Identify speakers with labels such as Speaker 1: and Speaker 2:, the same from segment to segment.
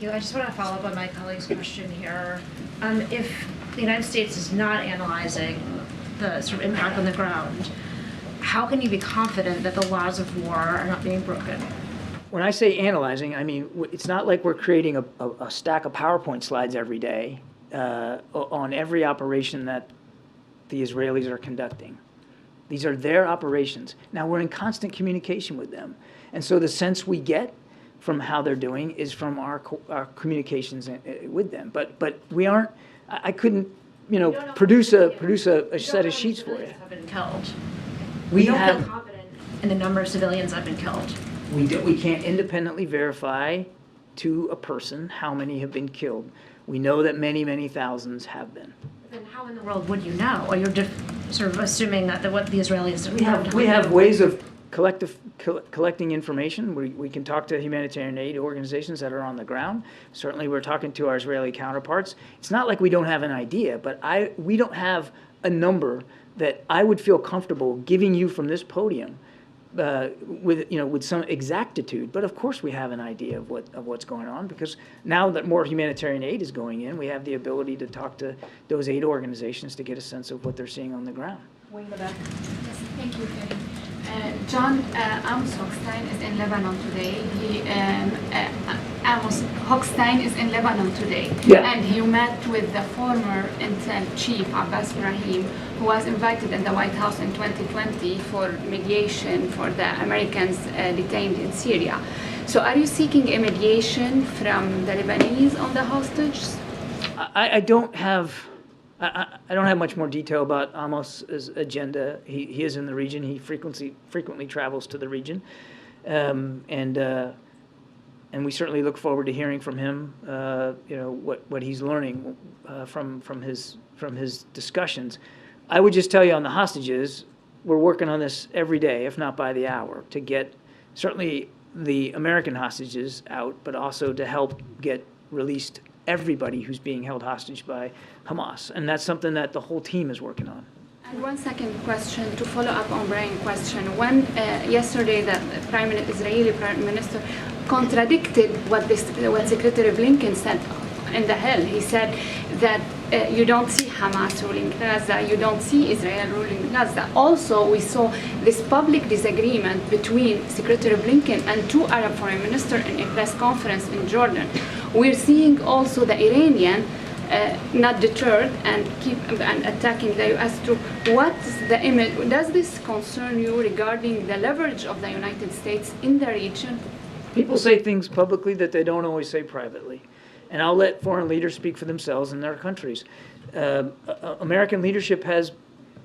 Speaker 1: Thank you. I just want to follow up on my colleague's question here. If the United States is not analyzing the sort of impact on the ground, how can you be confident that the laws of war are not being broken?
Speaker 2: When I say analyzing, I mean, it's not like we're creating a stack of PowerPoint slides every day on every operation that the Israelis are conducting. These are their operations. Now, we're in constant communication with them. And so the sense we get from how they're doing is from our communications with them. But we aren't, I couldn't, produce a set of sheets for you.
Speaker 1: Have been killed.
Speaker 2: We
Speaker 1: don't
Speaker 2: have,
Speaker 1: feel confident in the number of civilians that have been killed.
Speaker 2: we can't independently verify to a person how many have been killed. We know that many, many thousands have been.
Speaker 1: Then how in the world would you know? Or you're just sort of assuming that what the Israelis
Speaker 2: We have ways of collecting information. We can talk to humanitarian aid organizations that are on the ground. Certainly we're talking to our Israeli counterparts. It's not like we don't have an idea, but we don't have a number that I would feel comfortable giving you from this podium with some exactitude. But of course we have an idea of what's going on, because now that more humanitarian aid is going in, we have the ability to talk to those aid organizations to get a sense of what they're seeing on the ground.
Speaker 3: Yes, thank you, Karim. John, Amos Hochstein is in Lebanon today. Amos Hochstein is in Lebanon today, and he met with the former intel chief Abbas Brahim, who was invited in the White House in 2020 for mediation for the Americans detained in Syria. So, are you seeking a mediation from the Lebanese on the hostages?
Speaker 2: I don't have much more detail about Amos's agenda. He is in the region. He frequently travels to the region, and we certainly look forward to hearing from him. What he's learning from his discussions. I would just tell you on the hostages, we're working on this every day, if not by the hour, to get certainly the American hostages out, but also to help get released everybody who's being held hostage by Hamas. And that's something that the whole team is working on.
Speaker 3: And one second question to follow up on Brian's question. When yesterday the Israeli Prime Minister contradicted what Secretary Blinken said in the Hill. He said that you don't see Hamas ruling Gaza, you don't see Israel ruling Gaza. Also, we saw this public disagreement between Secretary Blinken and two Arab foreign ministers in a press conference in Jordan. We're seeing also the Iranian not deterred and keep attacking the U.S. troops. What's the image? Does this concern you regarding the leverage of the United States in the region?
Speaker 2: People say things publicly that they don't always say privately. And I'll let foreign leaders speak for themselves in their countries. American leadership has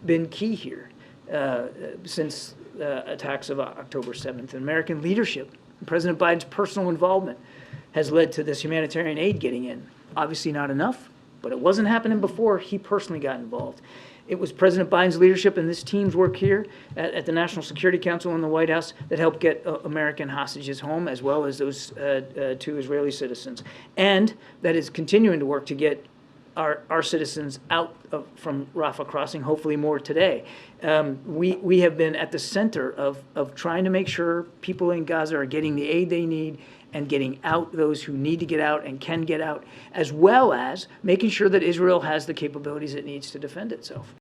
Speaker 2: been key here since attacks of October 7th. And American leadership, President Biden's personal involvement, has led to this humanitarian aid getting in. Obviously not enough, but it wasn't happening before he personally got involved. It was President Biden's leadership and this team's work here at the National Security Council in the White House that helped get American hostages home, as well as those two Israeli citizens. And that is continuing to work to get our citizens out from Rafah crossing, hopefully more today. We have been at the center of trying to make sure people in Gaza are getting the aid they need and getting out those who need to get out and can get out, as well as making sure that Israel has the capabilities it needs to defend itself.